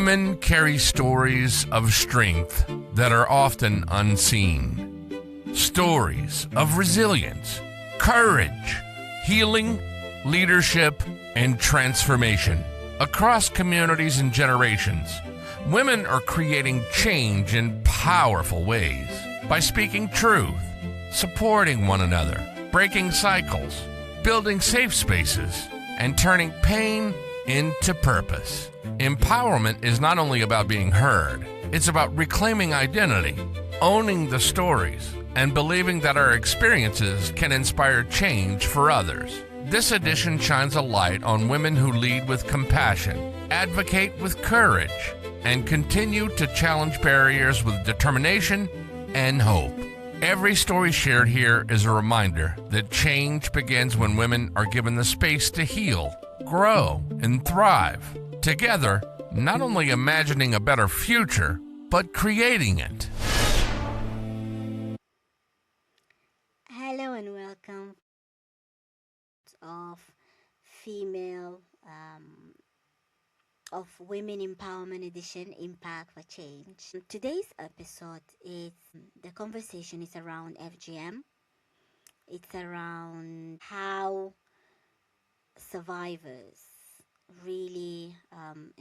Women carry stories of strength that are often unseen. Stories of resilience, courage, healing, leadership, and transformation. Across communities and generations, women are creating change in powerful ways by speaking truth, supporting one another, breaking cycles, building safe spaces, and turning pain into purpose. Empowerment is not only about being heard, it's about reclaiming identity, owning the stories, and believing that our experiences can inspire change for others. This edition shines a light on women who lead with compassion, advocate with courage, and continue to challenge barriers with determination and hope. Every story shared here is a reminder that change begins when women are given the space to heal, grow, and thrive. Together, not only imagining a better future, but creating it. Hello and welcome of female of Women Empowerment Edition Impact for Change. Today's episode is the conversation is around FGM. It's around how survivors really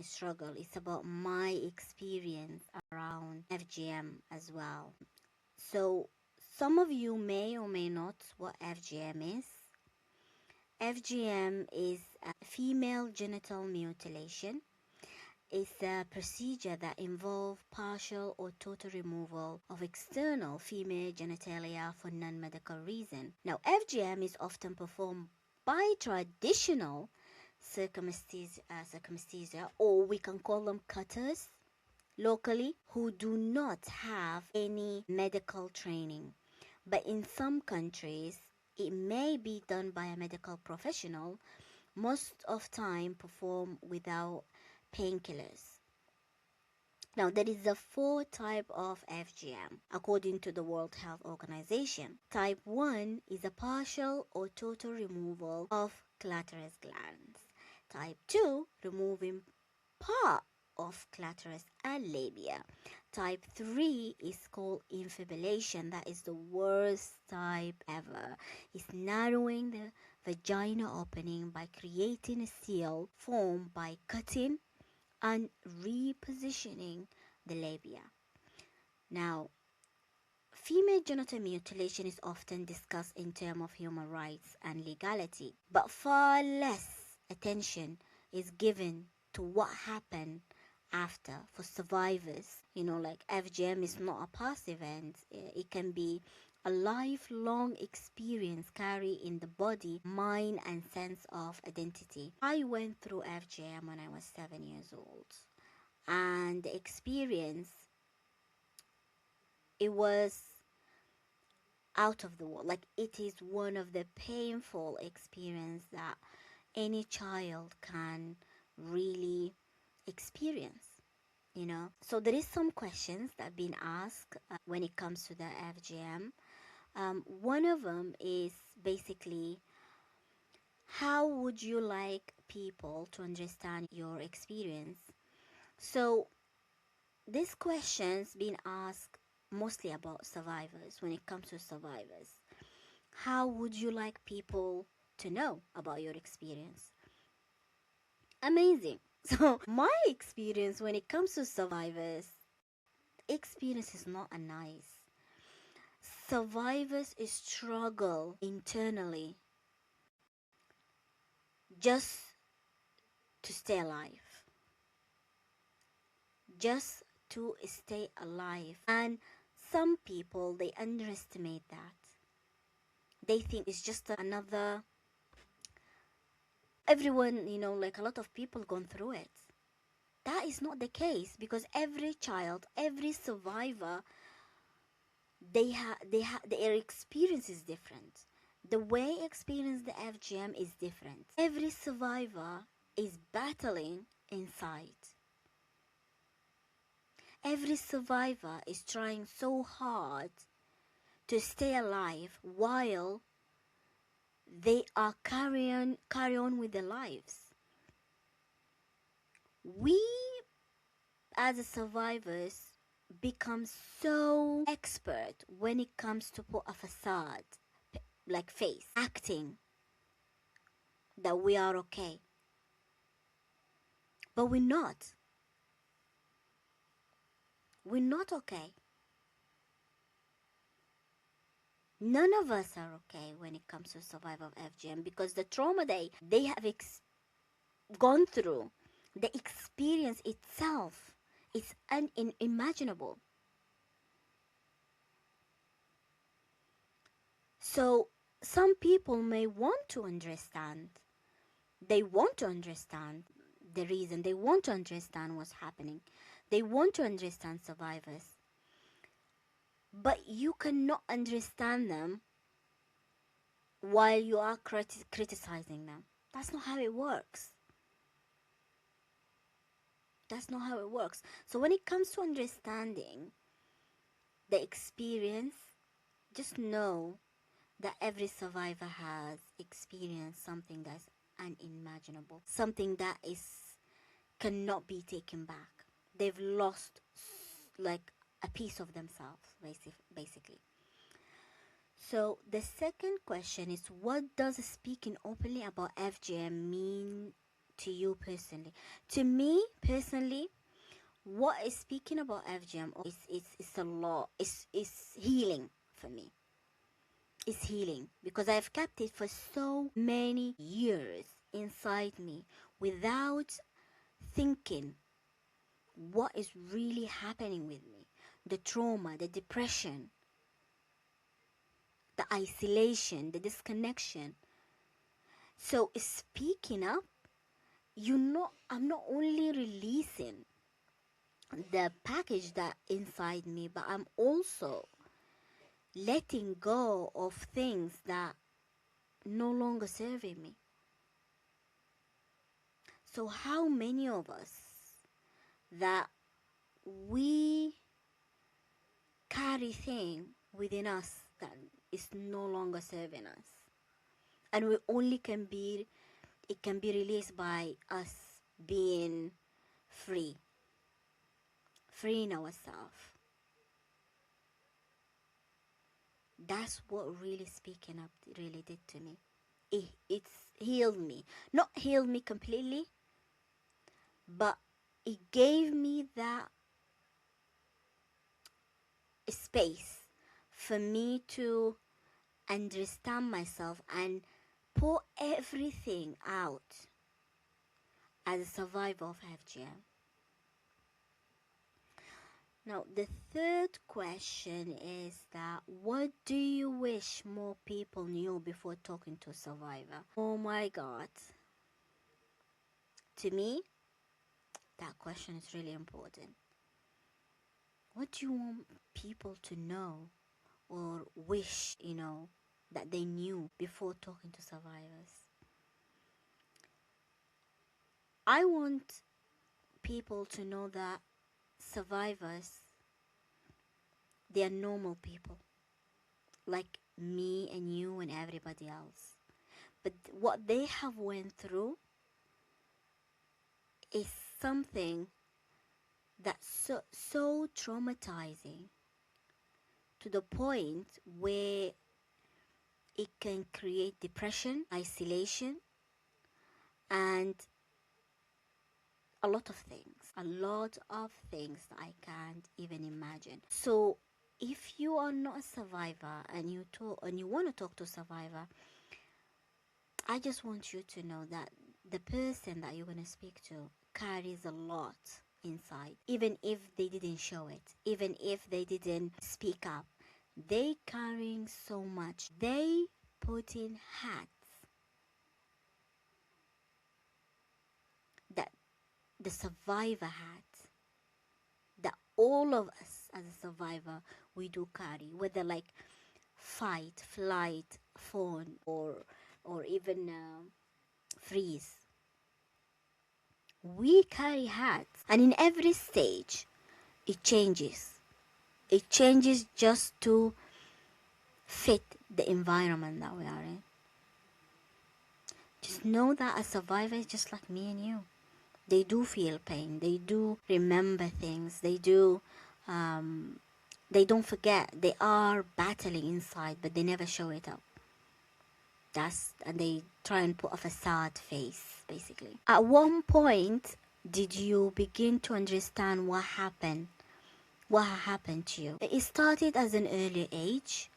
struggle. It's about my experience around FGM as well. So some of you may or may not what FGM is. FGM is a female genital mutilation. It's a procedure that involves partial or total removal of external female genitalia for non-medical reason. Now, FGM is often performed by traditional circumcision, or we can call them cutters locally, who do not have any medical training. But in some countries, it may be done by a medical professional, most of time performed without painkillers. Now, there is a 4 type of FGM according to the World Health Organization. Type 1 is a partial or total removal of clitoris glands. Type 2, removing part of clitoris and labia. Type 3 is called infibulation. That is the worst type ever. It's narrowing the vagina opening by creating a seal formed by cutting and repositioning the labia. Now, female genital mutilation is often discussed in terms of human rights and legality, but far less attention is given to what happened after for survivors. Like FGM is not a past event. It can be a lifelong experience carried in the body, mind, and sense of identity. I went through FGM when I was 7 years old, and the experience, it was out of the world. Like, it is one of the painful experience that any child can really experience. So there is some questions that have been asked when it comes to the FGM. One of them is basically, how would you like people to understand your experience? So this question's been asked mostly about survivors. When it comes to survivors, how would you like people to know about your experience? Amazing. So my experience when it comes to survivors, experience is not a nice. Survivors struggle internally just to stay alive. Just to stay alive. And some people, they underestimate that. They think it's just another, everyone, like a lot of people gone through it. That is not the case, because every child, every survivor, their experience is different. The way experience the FGM is different. Every survivor is battling inside. Every survivor is trying so hard to stay alive while they are carry on with their lives. We as a survivors become so expert when it comes to put a facade, like face, acting that we are okay. But we're not. We're not okay. None of us are okay when it comes to survival of FGM, because the trauma they have gone through, the experience itself is unimaginable. So some people may want to understand. They want to understand the reason. They want to understand what's happening. They want to understand survivors. But you cannot understand them while you are criticizing them. That's not how it works. That's not how it works. So when it comes to understanding the experience, just know that every survivor has experienced something that's unimaginable, something that cannot be taken back. They've lost like a piece of themselves, basically. So the second question is, what does speaking openly about FGM mean to you personally? To me personally, what is speaking about FGM is a lot. It's healing for me. It's healing because I've kept it for so many years inside me without thinking what is really happening with me. The trauma, the depression, the isolation, the disconnection. So speaking up, I'm not only releasing the package that inside me, but I'm also letting go of things that no longer serving me. So how many of us that we carry thing within us that is no longer serving us, and it can be released by us being freeing ourselves. That's what really speaking up really did to me. It's healed me. Not healed me completely, but it gave me that space for me to understand myself and pour everything out as a survivor of FGM. Now, the third question is that what do you wish more people knew before talking to a survivor? Oh my God. To me, that question is really important. What do you want people to know or wish, that they knew before talking to survivors? I want people to know that survivors, they are normal people, like me and you and everybody else. But what they have went through is something that's so traumatizing to the point where it can create depression, isolation, and a lot of things that I can't even imagine. So if you are not a survivor and you want to talk to a survivor, I just want you to know that the person that you're going to speak to carries a lot inside. Even if they didn't show it, even if they didn't speak up, they carrying so much. They put in hats that the survivor hat, that all of us as a survivor we do carry, whether like fight, flight, fawn, or even freeze. We carry hats, and in every stage it changes. It changes just to fit the environment that we are in. Just know that a survivor is just like me and you. They do feel pain. They do remember things. They don't forget. They are battling inside, but they never show it up. And they try and put a facade face, basically. At one point, did you begin to understand what happened? What happened to you? It started as an early age.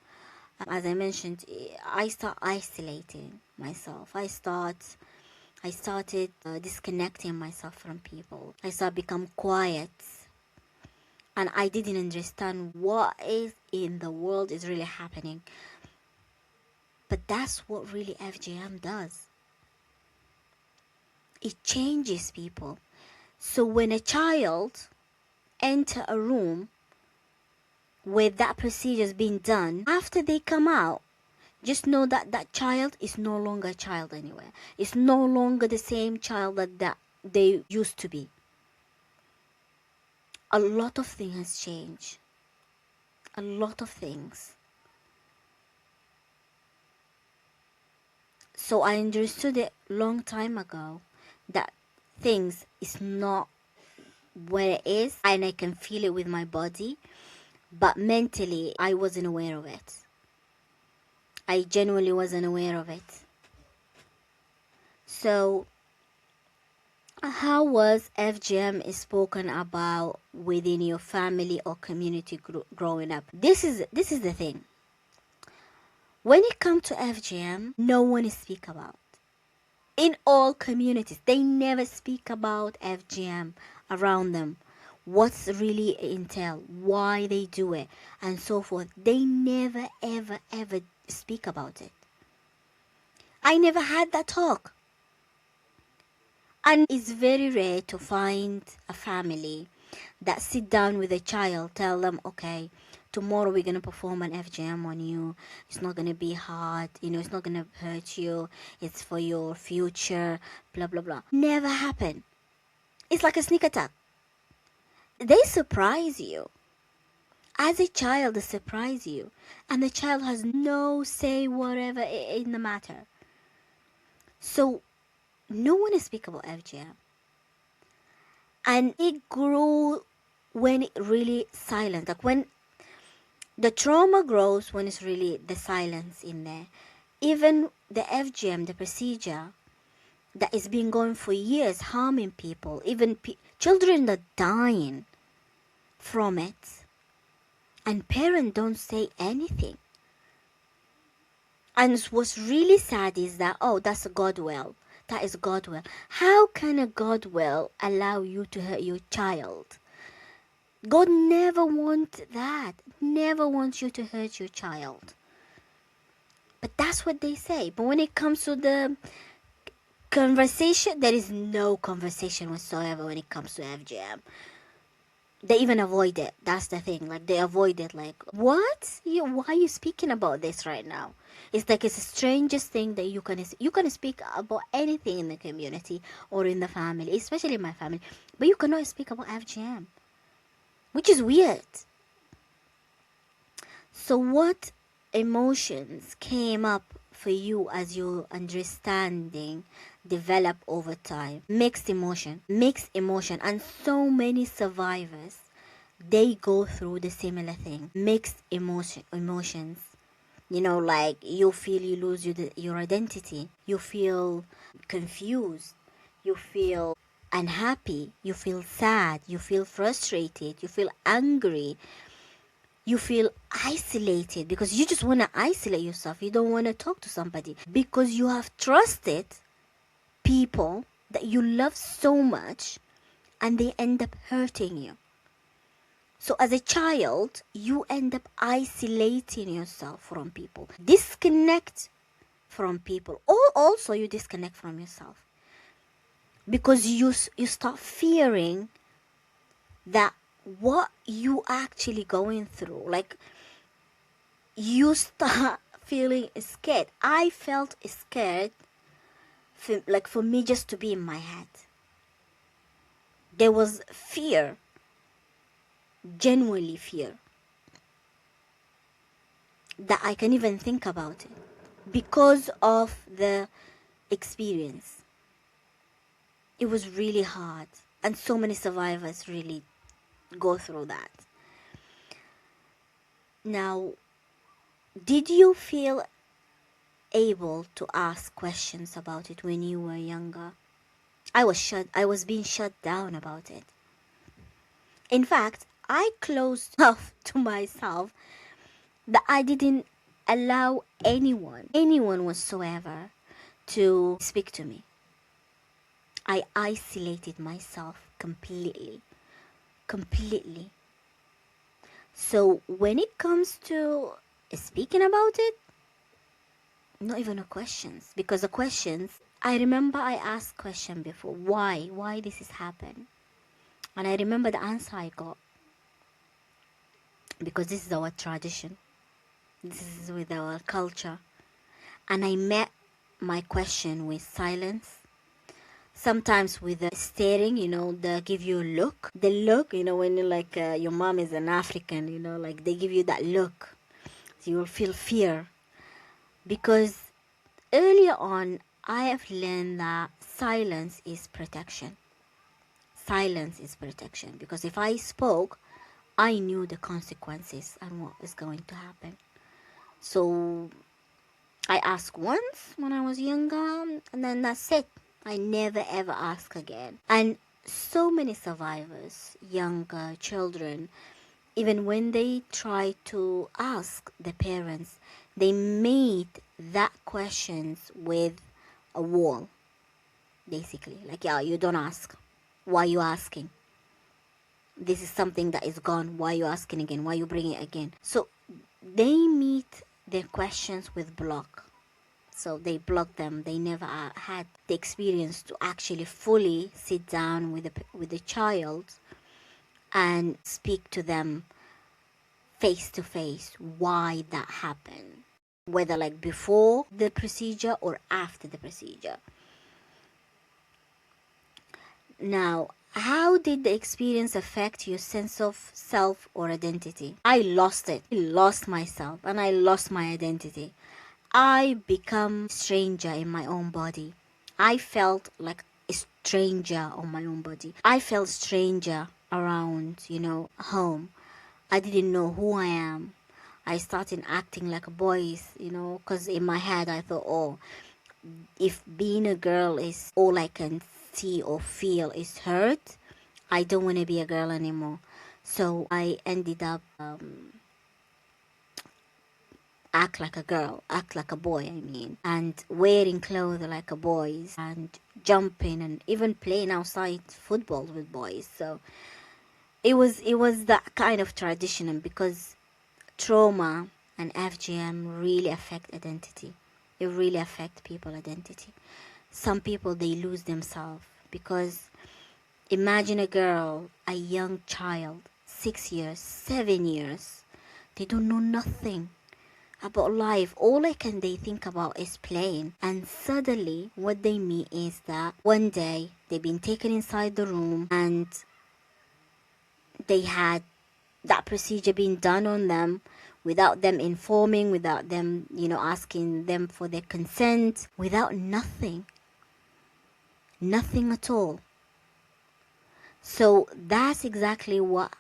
As I mentioned, I start isolating myself. I started disconnecting myself from people. I started become quiet, and I didn't understand what is in the world is really happening. But that's what really FGM does. It changes people. So when a child enter a room where that procedure is being done, after they come out, just know that that child is no longer a child anywhere. It's no longer the same child that they used to be. A lot of things has changed. A lot of things. So I understood it long time ago that things is not where it is, and I can feel it with my body, but mentally I wasn't aware of it. I genuinely wasn't aware of it. So how was FGM spoken about within your family or community growing up? This is the thing. When it comes to FGM, no one speaks about. In all communities, they never speak about FGM around them. What's really entail, why they do it, and so forth. They never, ever, ever speak about it. I never had that talk. And it's very rare to find a family that sit down with a child, tell them, okay, tomorrow we're going to perform an FGM on you. It's not going to be hard. It's not going to hurt you. It's for your future, blah, blah, blah. Never happen. It's like a sneak attack. They surprise you. As a child, they surprise you. And the child has no say whatever in the matter. So, no one speaks about FGM. And it grew when it really silent. Like when the trauma grows, when it's really the silence in there. Even the FGM, the procedure that is being going for years, harming people, even children are dying from it, and parents don't say anything. And what's really sad is that, oh, that's a God will. That is God will. How can a God will allow you to hurt your child? God never wants that. Never wants you to hurt your child. But that's what they say. But when it comes to the conversation, there is no conversation whatsoever when it comes to FGM. They even avoid it. That's the thing. Like, they avoid it. Like, what? Why are you speaking about this right now? It's like it's the strangest thing that you can speak about anything in the community or in the family, especially in my family, but you cannot speak about FGM, which is weird. So what emotions came up for you as your understanding developed over time? Mixed emotion, and so many survivors, they go through the similar thing. Mixed emotions. Like you feel you lose your identity. You feel confused. You feel unhappy. You feel sad. You feel frustrated. You feel angry. You feel isolated because you just want to isolate yourself. You don't want to talk to somebody because you have trusted people that you love so much and they end up hurting you. So as a child, you end up isolating yourself from people. Disconnect from people. Or also you disconnect from yourself. Because you start fearing that what you actually going through. Like, you start feeling scared. I felt scared for me just to be in my head. There was fear. Genuinely fear that I can even think about it because of the experience. It was really hard, and so many survivors really go through that. Now, did you feel able to ask questions about it when you were younger? I was being shut down about it. In fact, I closed off to myself, that I didn't allow anyone whatsoever to speak to me. I isolated myself completely. So when it comes to speaking about it, not even the questions. Because the questions, I remember I asked question before, why this has happened? And I remember the answer I got. Because this is our tradition. This is with our culture. And I met my question with silence. Sometimes with staring, they give you a look. The look, when you're like, your mom is an African, like they give you that look. So you will feel fear. Because earlier on, I have learned that silence is protection. Silence is protection. Because if I spoke, I knew the consequences and what is going to happen. So I asked once when I was younger, and then that's it. I never ever asked again. And so many survivors, younger children, even when they try to ask the parents, they made that questions with a wall, basically. Like, yeah, you don't ask. Why are you asking? This is something that is gone. Why are you asking again? Why are you bringing it again? So they meet their questions with block. So they block them. They never had the experience to actually fully sit down with the child and speak to them face to face why that happened, whether like before the procedure or after the procedure. Now, how did the experience affect your sense of self or identity? I lost it. I lost myself and I lost my identity. I become stranger in my own body. I felt like a stranger on my own body. I felt stranger around, home. I didn't know who I am. I started acting like a boy, because in my head I thought, oh, if being a girl is all I can see or feel is hurt, I don't want to be a girl anymore. So I ended up act like a girl, act like a boy, and wearing clothes like a boys, and jumping and even playing outside football with boys. So it was that kind of tradition, and because trauma and FGM really affect identity. It really affect people identity. Some people, they lose themselves because imagine a girl, a young child, 6 years, 7 years, they don't know nothing about life. All they think about is playing, and suddenly what they meet is that one day they've been taken inside the room and they had that procedure being done on them without them informing, without them asking them for their consent, without nothing at all. So that's exactly what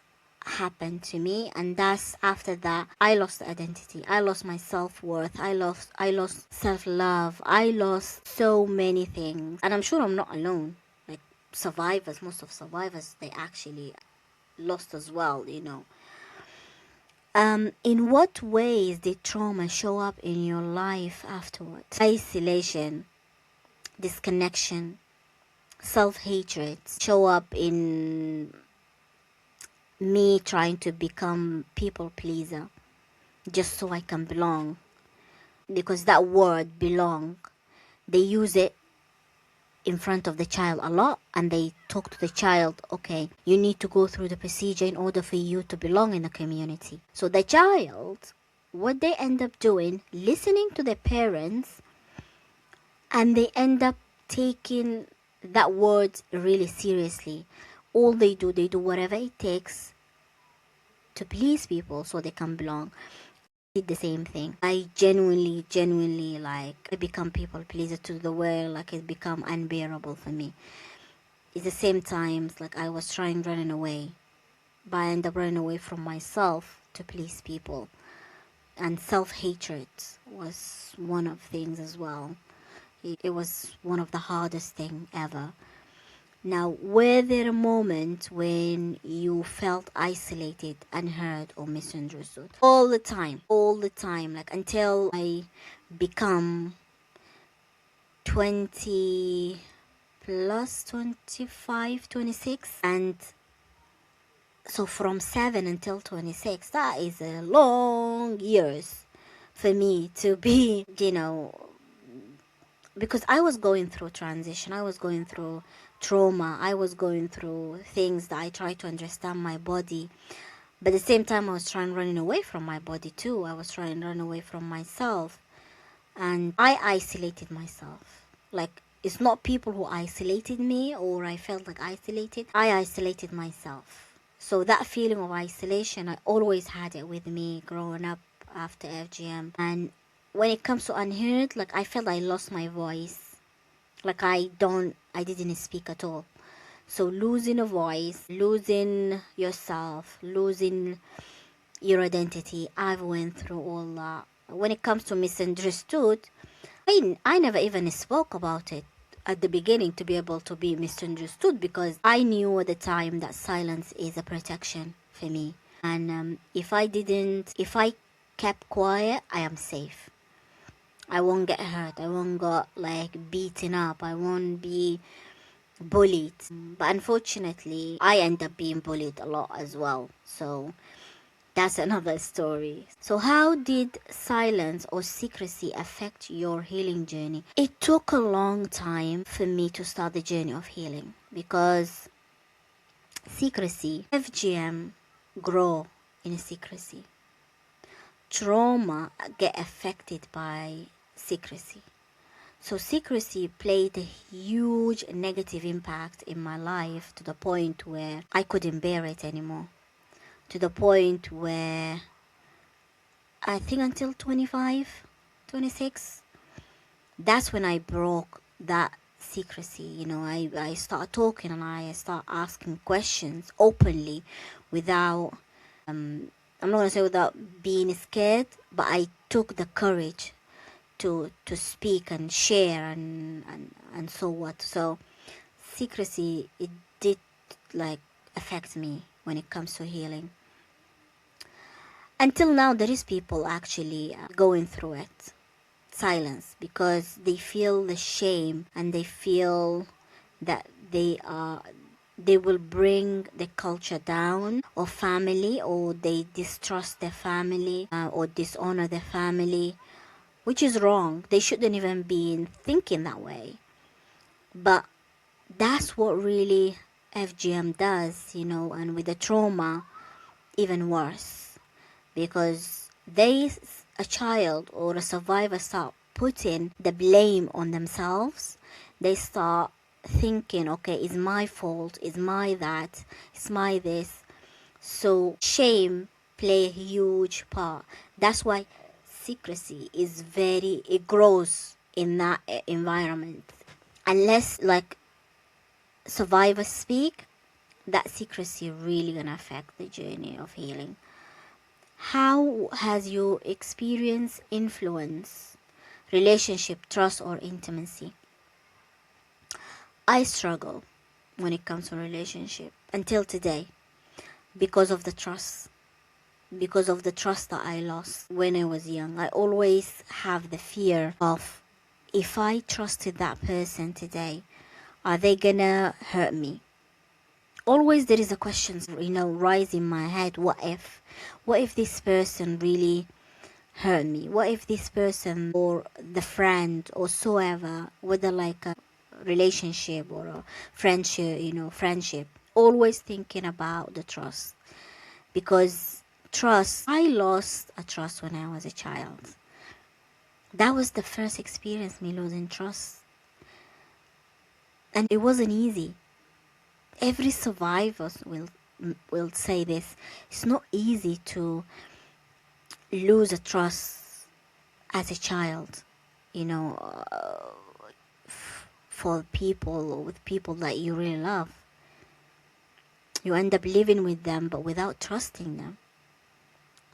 happened to me, and that's after that I lost identity, I lost my self-worth, I lost self-love, I lost so many things. And I'm sure I'm not alone. Like most of survivors, they actually lost as well. In what ways did trauma show up in your life afterwards? Isolation, disconnection, self-hatred show up in me trying to become people pleaser just so I can belong. Because that word belong, they use it in front of the child a lot, and they talk to the child, okay, you need to go through the procedure in order for you to belong in the community. So the child, what they end up doing, listening to their parents, and they end up taking that word really seriously. All they do whatever it takes to please people so they can belong. I did the same thing. I genuinely I become people pleaser to the world. Like it become unbearable for me. at the same time, like I was trying running away, but I ended up running away from myself to please people. And self-hatred was one of things as well. It was one of the hardest thing ever. Now, were there a moment when you felt isolated, unheard, or misunderstood? All the time, like until I become 20 plus 25, 26, and so from 7 until 26, that is a long years for me to be, because I was going through transition, I was going through trauma, I was going through things that I tried to understand my body. But at the same time, I was trying running away from my body too. I was trying to run away from myself. And I isolated myself. Like, it's not people who isolated me or I felt like isolated. I isolated myself. So that feeling of isolation, I always had it with me growing up after FGM. And when it comes to unheard, like I felt I lost my voice. Like I didn't speak at all. So losing a voice, losing yourself, losing your identity, I've went through all that. When it comes to misunderstood, I never even spoke about it at the beginning to be able to be misunderstood, because I knew at the time that silence is a protection for me. And if I kept quiet, I am safe. I won't get hurt. I won't get like beaten up. I won't be bullied. But unfortunately, I end up being bullied a lot as well. So that's another story. So how did silence or secrecy affect your healing journey? It took a long time for me to start the journey of healing, because secrecy, FGM grow in secrecy. Trauma get affected by secrecy. So secrecy played a huge negative impact in my life, to the point where I couldn't bear it anymore. To the point where I think until 25, 26, that's when I broke that secrecy. I start talking and I start asking questions openly without, I'm not going to say without being scared, but I took the courage to speak and share and so what. So secrecy, it did like affect me when it comes to healing. Until now, there is people actually going through it, silence, because they feel the shame and they feel that they will bring the culture down, or family, or they distrust their family, or dishonor their family, which is wrong. They shouldn't even be thinking that way. But that's what really FGM does, and with the trauma, even worse. Because a child or a survivor start putting the blame on themselves. They start thinking, okay, it's my fault, it's my that, it's my this. So shame play a huge part. That's why secrecy it grows in that environment. Unless like survivors speak, that secrecy really gonna affect the journey of healing. How has your experience influenced relationship, trust, or intimacy? I struggle when it comes to relationship until today, because of the trust. Because of the trust that I lost when I was young. I always have the fear of, if I trusted that person today, are they gonna hurt me? Always there is a question, rise in my head. What if this person really hurt me? What if this person, or the friend, or so ever, whether like a relationship or a friendship, always thinking about the trust. Because trust, I lost a trust when I was a child. That was the first experience, me losing trust. And it wasn't easy. Every survivor will say this. It's not easy to lose a trust as a child. for people or with people that you really love. You end up living with them but without trusting them.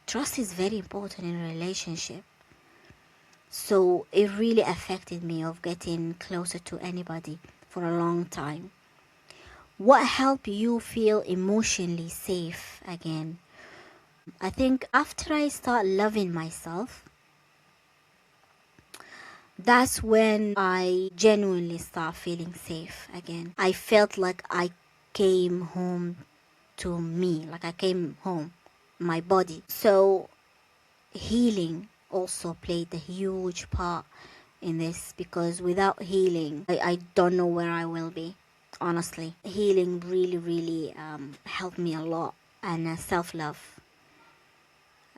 Trust is very important in a relationship. So it really affected me of getting closer to anybody for a long time. What helped you feel emotionally safe again? I think after I start loving myself, that's when I genuinely start feeling safe again. I felt like I came home to me, like I came home, my body. So healing also played a huge part in this, because without healing, I don't know where I will be, honestly. Healing really helped me a lot. And self-love.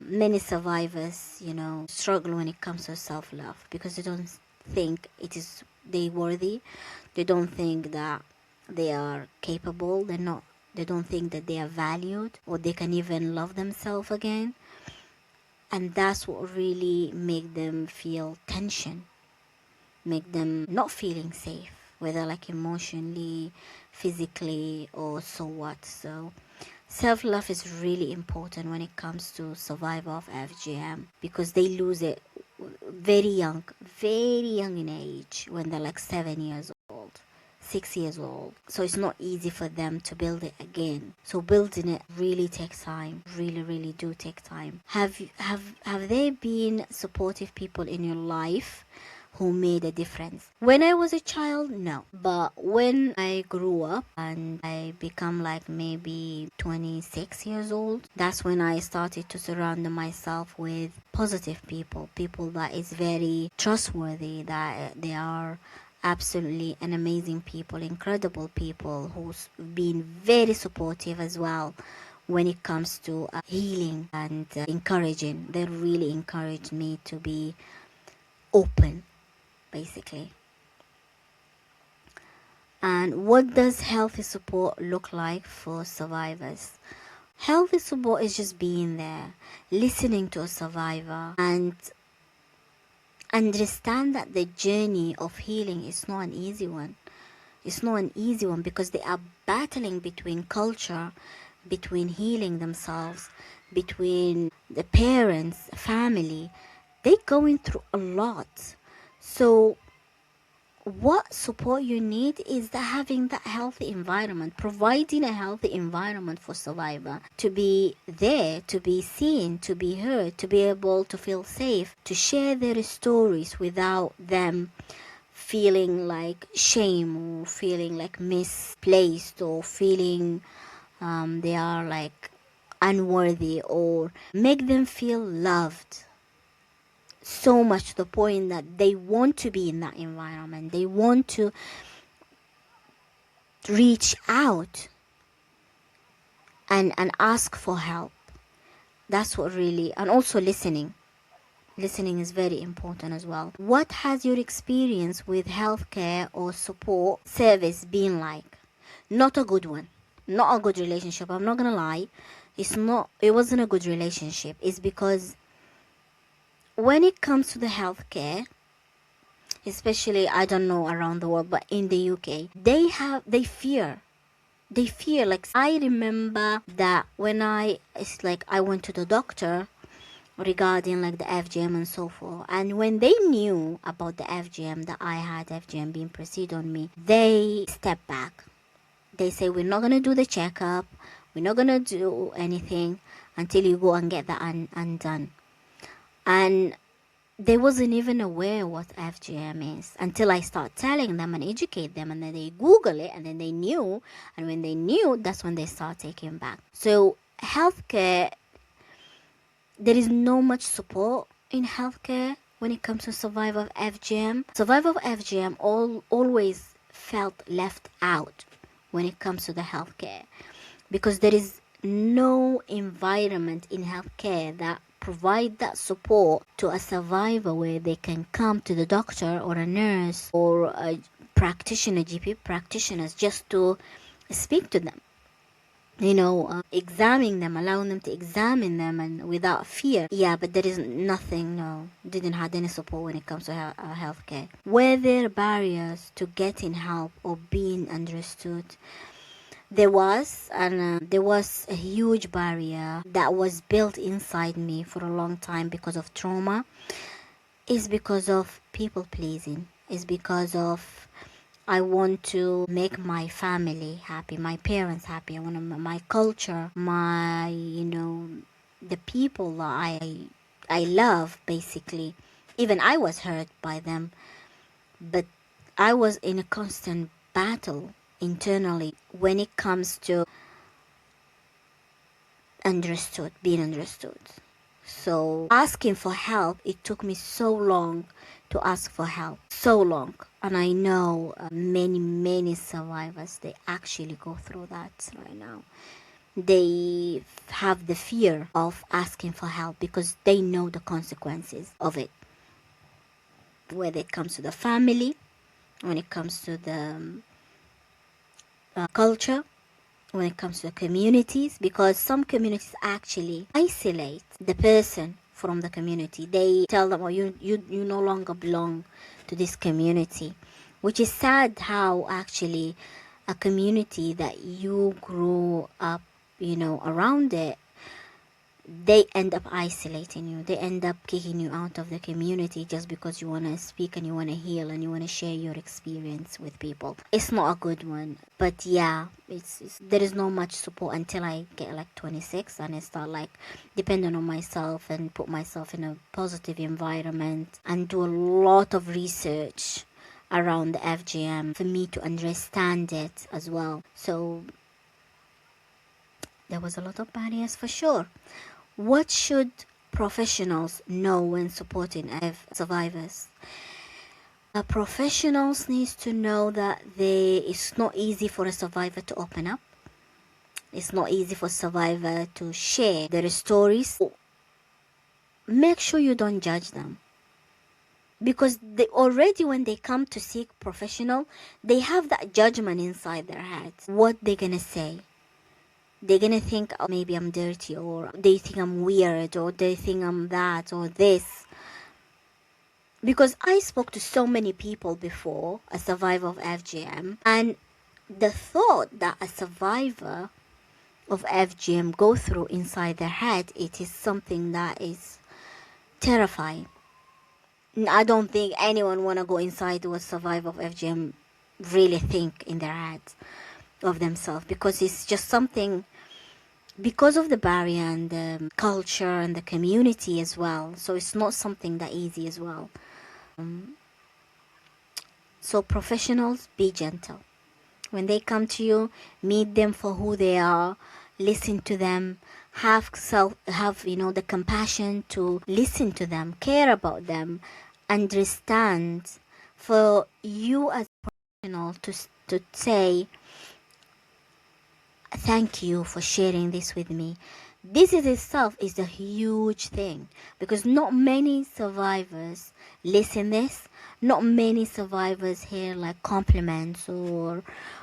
Many survivors, struggle when it comes to self-love because they don't think they worthy. They don't think that they are capable. They don't think that they are valued or they can even love themselves again. And that's what really make them feel tension, make them not feeling safe, whether like emotionally, physically, or so what. So self-love is really important when it comes to survivor of FGM, because they lose it very young in age, when they're like 7 years old, 6 years old. So it's not easy for them to build it again. So building it really takes time, really do take time. Have there been supportive people in your life who made a difference? When I was a child, no. But when I grew up and I become like maybe 26 years old, that's when I started to surround myself with positive people that is very trustworthy, that they are absolutely an amazing people, incredible people who's been very supportive as well when it comes to healing and encouraging. They really encouraged me to be open, basically. And what does healthy support look like for survivors? Healthy support is just being there, listening to a survivor, and understand that the journey of healing is not an easy one. It's not an easy one because they are battling between culture, between healing themselves, between the parents, family. They're going through a lot. So what support you need is that having that healthy environment, providing a healthy environment for survivor to be there, to be seen, to be heard, to be able to feel safe, to share their stories without them feeling like shame or feeling like misplaced or feeling they are like unworthy, or make them feel loved so much to the point that they want to be in that environment. They want to reach out and ask for help. That's what really, and also listening. Listening is very important as well. What has your experience with healthcare or support service been like? Not a good one. Not a good relationship. I'm not gonna lie. It wasn't a good relationship. It's because when it comes to the healthcare, especially, I don't know around the world, but in the UK, they fear. Like, I remember that when I went to the doctor regarding like the FGM and so forth, and when they knew about the FGM, that I had FGM being proceeded on me, they stepped back. They say, we're not going to do the checkup, we're not going to do anything until you go and get that undone. And they wasn't even aware what FGM is until I start telling them and educate them, and then they Google it, and then they knew, and when they knew, that's when they start taking back. So healthcare, there is no much support in healthcare when it comes to survivor of FGM. Survivor of FGM always felt left out when it comes to the healthcare, because there is no environment in healthcare that provide that support to a survivor where they can come to the doctor or a nurse or a practitioner, GP practitioners, just to speak to them. examining them, allowing them to examine them and without fear. Yeah, but there is nothing, no, didn't have any support when it comes to healthcare. Were there barriers to getting help or being understood? There was, and there was a huge barrier that was built inside me for a long time because of trauma. It's because of people pleasing. It's because of I want to make my family happy, my parents happy. I want my culture, the people that I love, basically. Even I was hurt by them, but I was in a constant battle internally when it comes to being understood. So asking for help, it took me so long to ask for help, so long. And I know many survivors, they actually go through that right now. They have the fear of asking for help because they know the consequences of it. Whether it comes to the family, when it comes to the culture, when it comes to the communities, because some communities actually isolate the person from the community. They tell them, oh, you no longer belong to this community, which is sad how actually a community that you grew up, around it, they end up isolating you. They end up kicking you out of the community just because you want to speak and you want to heal and you want to share your experience with people. It's not a good one. But yeah, there is not much support until I get like 26 and I start like depending on myself and put myself in a positive environment and do a lot of research around the FGM for me to understand it as well. So there was a lot of barriers for sure. What should professionals know when supporting survivors? Professionals need to know that it's not easy for a survivor to open up. It's not easy for a survivor to share their stories. Make sure you don't judge them. Because they already, when they come to seek professional, they have that judgment inside their heads. What they're going to say. They're gonna think, oh, maybe I'm dirty, or they think I'm weird, or they think I'm that, or this. Because I spoke to so many people before, a survivor of FGM, and the thought that a survivor of FGM go through inside their head, it is something that is terrifying. I don't think anyone wanna go inside to a survivor of FGM really think in their heads of themselves, because it's just something, because of the barrier and the culture and the community as well. So it's not something that easy as well. So professionals, be gentle. When they come to you, meet them for who they are, listen to them, have the compassion to listen to them, care about them, understand. For you as a professional to say, thank you for sharing this with me. This is itself is a huge thing, because not many survivors listen this. Not many survivors hear like compliments or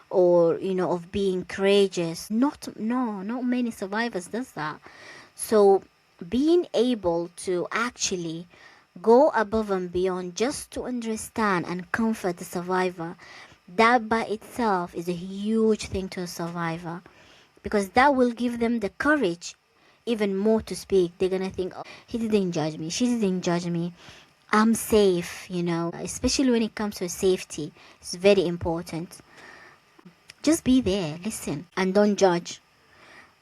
of being courageous. Not many survivors does that. So being able to actually go above and beyond just to understand and comfort the survivor, that by itself is a huge thing to a survivor, because that will give them the courage even more to speak. They're gonna think, oh, he didn't judge me, she didn't judge me, I'm safe. Especially when it comes to safety, it's very important. Just be there, listen, and don't judge.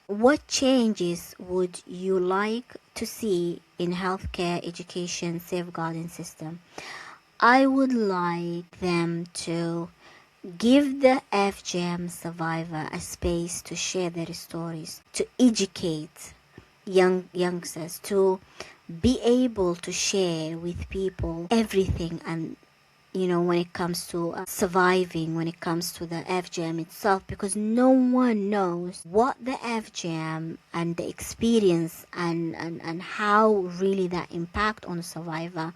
What changes would you like to see in healthcare, education, safeguarding system? I would like them to give the FGM survivor a space to share their stories, to educate youngsters, to be able to share with people everything, and when it comes to surviving, when it comes to the FGM itself, because no one knows what the FGM and the experience and how really that impact on a survivor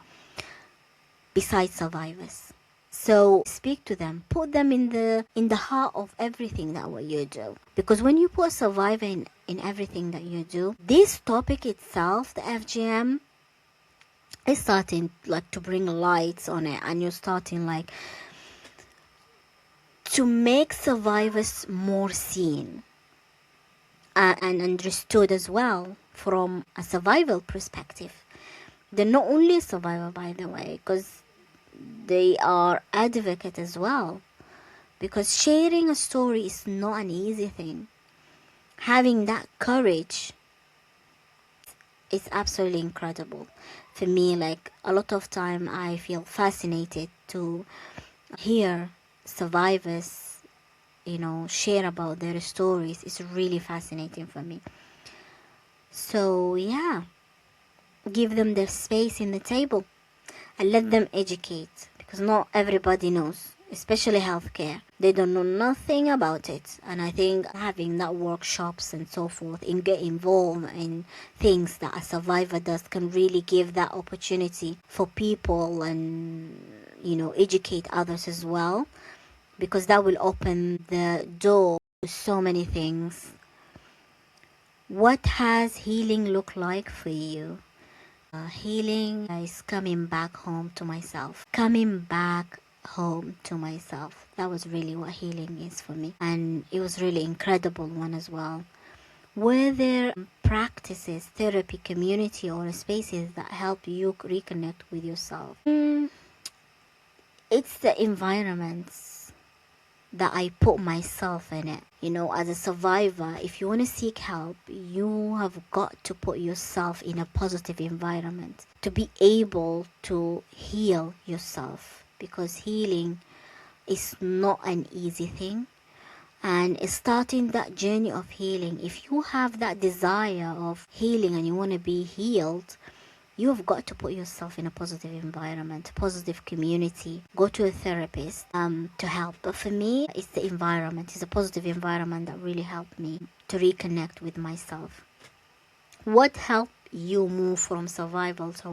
besides survivors. So speak to them, put them in the heart of everything that what you do. Because when you put survivor in everything that you do, this topic itself, the FGM, is starting like to bring lights on it, and you're starting like to make survivors more seen and understood as well from a survival perspective. They're not only a survivor, by the way, because they are advocate as well. Because sharing a story is not an easy thing. Having that courage is absolutely incredible. For me, like a lot of time I feel fascinated to hear survivors, share about their stories. It's really fascinating for me. So yeah, give them their space in the table and let them educate, because not everybody knows, especially healthcare. They don't know nothing about it. And I think having that workshops and so forth and get involved in things that a survivor does can really give that opportunity for people and educate others as well, because that will open the door to so many things. What has healing look like for you? Healing is coming back home to myself. Coming back home to myself. That was really what healing is for me. And it was really incredible one as well. Were there practices, therapy, community, or spaces that help you reconnect with yourself? It's the environments that I put myself in it. As a survivor, if you want to seek help, you have got to put yourself in a positive environment to be able to heal yourself, because healing is not an easy thing. And starting that journey of healing, if you have that desire of healing and you want to be healed, you have got to put yourself in a positive environment, positive community. Go to a therapist to help. But for me, it's the environment. It's a positive environment that really helped me to reconnect with myself. What helped you move from survival to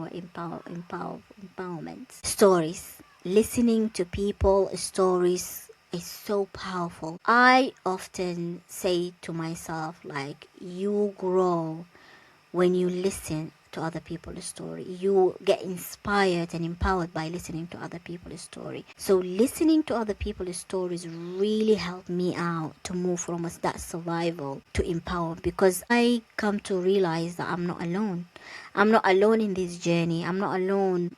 empowerment? Stories. Listening to people's stories is so powerful. I often say to myself, like, you grow when you listen to other people's story. You get inspired and empowered by listening to other people's story. So listening to other people's stories really helped me out to move from that survival to empower, because I come to realize that I'm not alone. I'm not alone in this journey. I'm not alone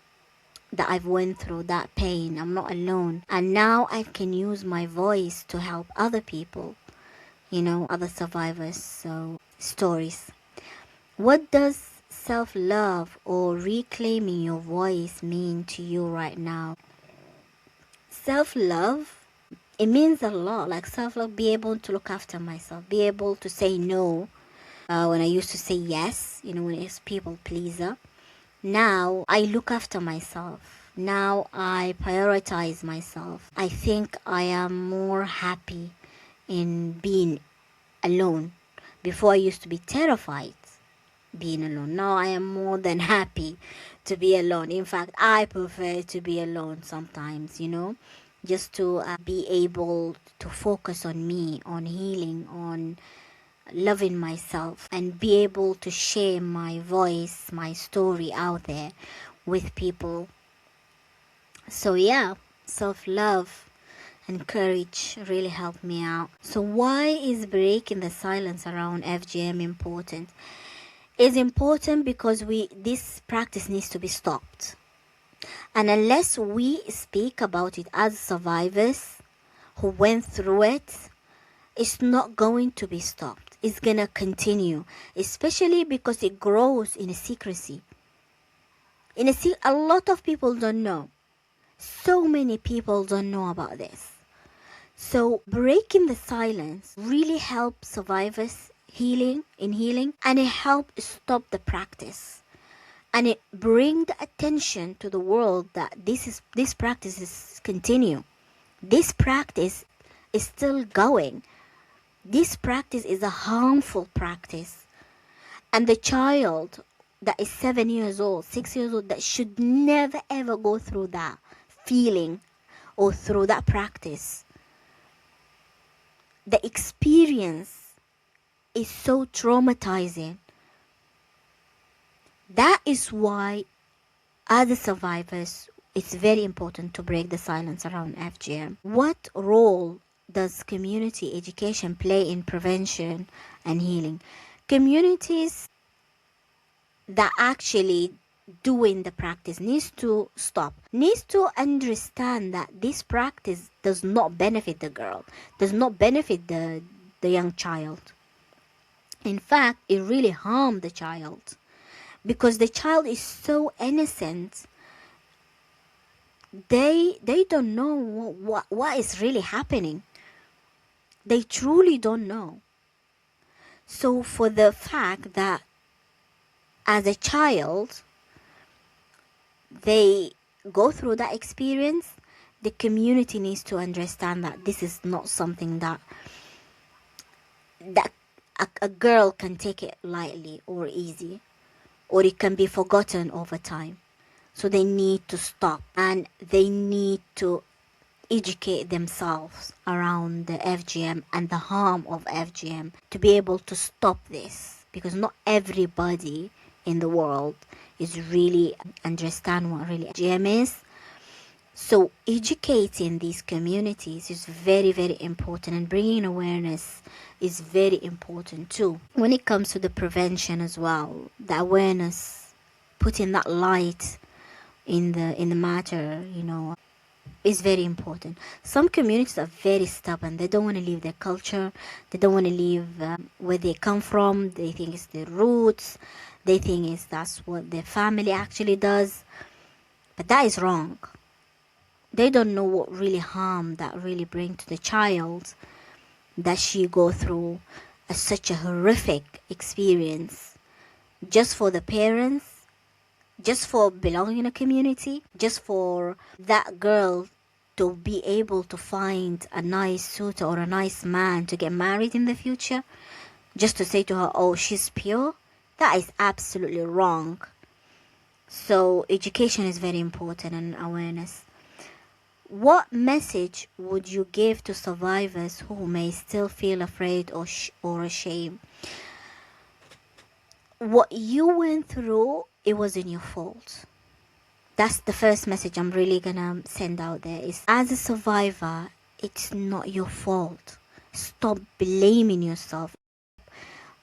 that I've went through that pain. I'm not alone. And now I can use my voice to help other people, other survivors. So stories. What does self-love or reclaiming your voice mean to you right now? Self-love, it means a lot. Like self-love, be able to look after myself, be able to say no when I used to say yes, when it's people pleaser. Now I look after myself. Now I prioritize myself. I think I am more happy in being alone. Before I used to be terrified being alone. Now I am more than happy to be alone. In fact, I prefer to be alone sometimes, just to be able to focus on me, on healing, on loving myself, and be able to share my voice, my story out there with people. So yeah, self-love and courage really helped me out. So why is breaking the silence around FGM important? It's important because this practice needs to be stopped. And unless we speak about it as survivors who went through it, it's not going to be stopped. It's going to continue, especially because it grows in secrecy. A lot of people don't know. So many people don't know about this. So breaking the silence really helps survivors healing, and it helps stop the practice, and it brings the attention to the world that this practice is continue. This practice is still going. This practice is a harmful practice, and the child that is 7 years old, 6 years old, that should never ever go through that feeling or through that practice, the experience is so traumatizing. That is why, as survivors, it's very important to break the silence around FGM. What role does community education play in prevention and healing? Communities that actually doing the practice needs to stop, needs to understand that this practice does not benefit the girl, does not benefit the young child. In fact, it really harmed the child, because the child is so innocent. They don't know what is really happening. They truly don't know. So for the fact that as a child they go through that experience, the community needs to understand that this is not something that a girl can take it lightly or easy, or it can be forgotten over time. So they need to stop, and they need to educate themselves around the FGM and the harm of FGM to be able to stop this, because not everybody in the world is really understand what really FGM is. So educating these communities is very, very important, and bringing awareness is very important too. When it comes to the prevention as well, the awareness, putting that light in the matter, is very important. Some communities are very stubborn. They don't want to leave their culture. They don't want to leave where they come from. They think it's their roots. They think that's what their family actually does. But that is wrong. They don't know what really harm that really bring to the child, that she go through such a horrific experience just for the parents, just for belonging in a community, just for that girl to be able to find a nice suitor or a nice man to get married in the future, just to say to her, oh, she's pure. That is absolutely wrong. So education is very important, and awareness. What message would you give to survivors who may still feel afraid or ashamed? What you went through, it wasn't your fault. That's the first message I'm really gonna send out there, is as a survivor, it's not your fault. Stop blaming yourself,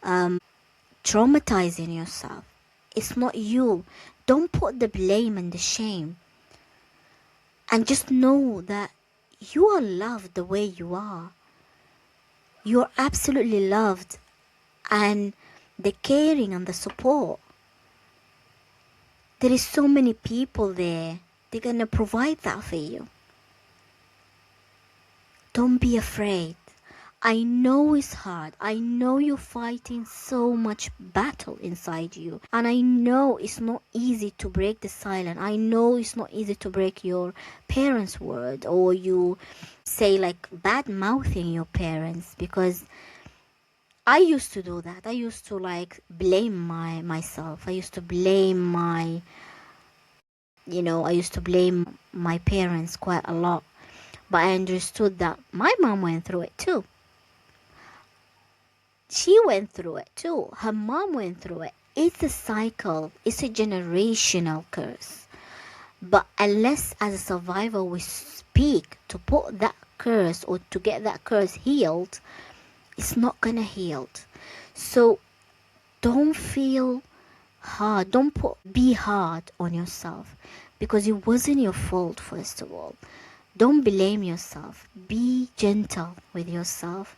traumatizing yourself. It's not you. Don't put the blame and the shame. And just know that you are loved the way you are. You are absolutely loved, and the caring and the support, there is so many people there. They're gonna provide that for you. Don't be afraid. I know it's hard. I know you're fighting so much battle inside you. And I know it's not easy to break the silence. I know it's not easy to break your parents' word, or you say like bad mouthing your parents, because I used to do that. I used to like blame myself. I used to blame I used to blame my parents quite a lot. But I understood that my mom went through it too. She went through it too. Her mom went through it. It's a cycle. It's a generational curse. But unless as a survivor we speak to put that curse, or to get that curse healed, it's not gonna heal. So don't feel hard. Be hard on yourself, because it wasn't your fault, first of all. Don't blame yourself. Be gentle with yourself.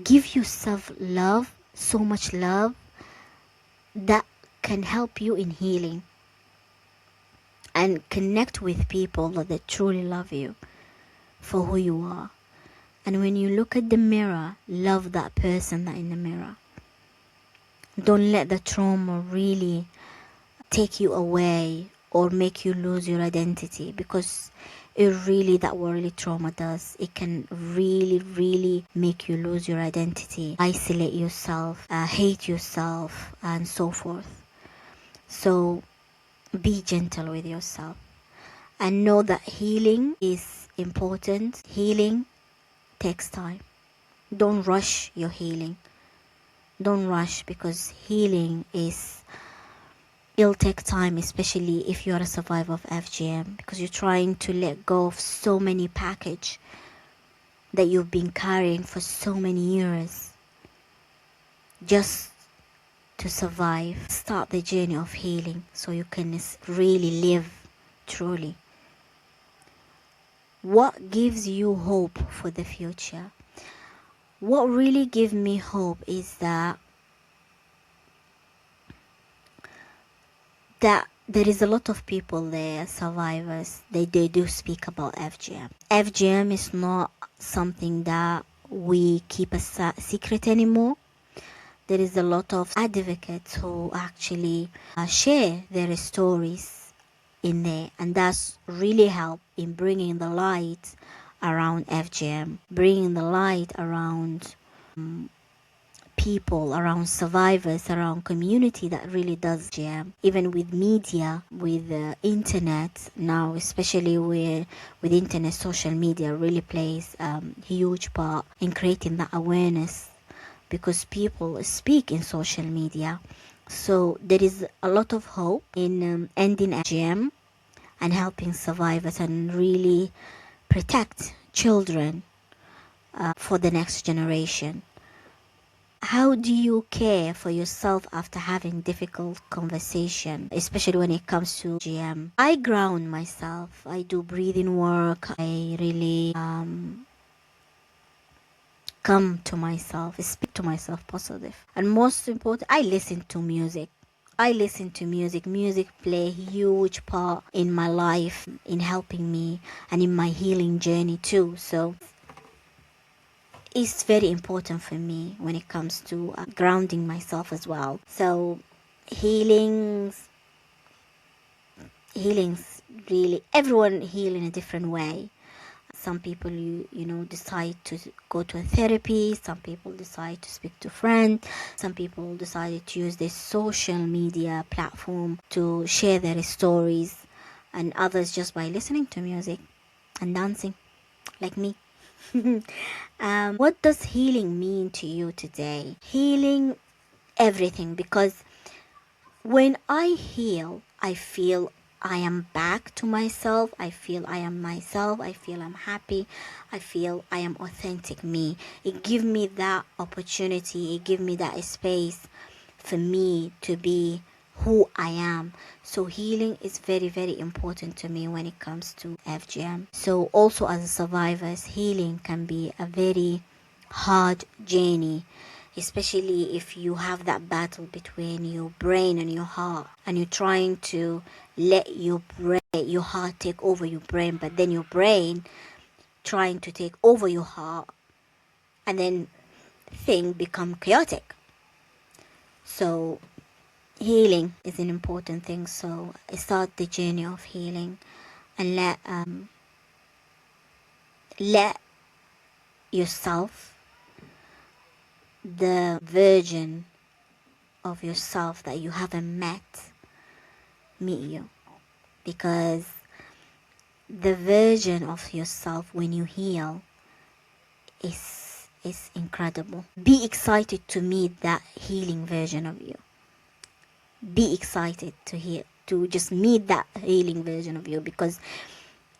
Give yourself love, so much love that can help you in healing, and connect with people that truly love you for who you are. And when you look at the mirror, love that person that in the mirror. Don't let the trauma really take you away or make you lose your identity, because that's what really trauma does. It can really, really make you lose your identity, isolate yourself, hate yourself, and so forth. So be gentle with yourself. and know that healing is important. Healing takes time. Don't rush your healing. Don't rush, because healing it'll take time, especially if you're a survivor of FGM, because you're trying to let go of so many package that you've been carrying for so many years just to survive. Start the journey of healing so you can really live truly. What gives you hope for the future? What really gives me hope is that there is a lot of people there, survivors, they do speak about FGM. FGM is not something that we keep a secret anymore. There is a lot of advocates who actually share their stories in there, and that's really helped in bringing the light around FGM, bringing the light around people, around survivors, around community that really does FGM. Even with media, with the internet now, especially with internet, social media really plays a huge part in creating that awareness, because people speak in social media. So there is a lot of hope in ending FGM and helping survivors and really protect children for the next generation. How do you care for yourself after having difficult conversation, especially when it comes to FGM? I ground myself. I do breathing work. I really come to myself, speak to myself positive. And most important, I listen to music. Music play a huge part in my life, in helping me and in my healing journey too. So it's very important for me when it comes to grounding myself as well. So healings really, everyone heal in a different way. Some people decide to go to a therapy. Some people decide to speak to friends. Some people decided to use their social media platform to share their stories, and others just by listening to music and dancing, like me. What does healing mean to you today? Healing, everything, because when I heal, I feel I am back to myself. I feel I am myself. I feel I'm happy. I feel I am authentic me. It gives me that opportunity. It gives me that space for me to be who I am. So healing is very, very important to me when it comes to FGM. So also as a survivor, healing can be a very hard journey, especially if you have that battle between your brain and your heart, and you're trying to let your heart take over your brain, but then your brain trying to take over your heart, and then things become chaotic. So healing is an important thing. So start the journey of healing and let yourself, the version of yourself that you haven't met, meet you, because the version of yourself when you heal is incredible. Be excited to meet that healing version of you. Be excited to just meet that healing version of you, because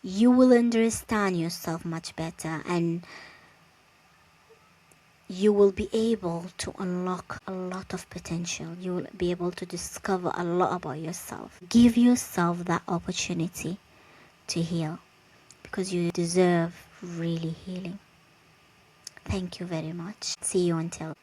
you will understand yourself much better, and you will be able to unlock a lot of potential. You will be able to discover a lot about yourself. Give yourself that opportunity to heal, because you deserve really healing. Thank you very much. See you until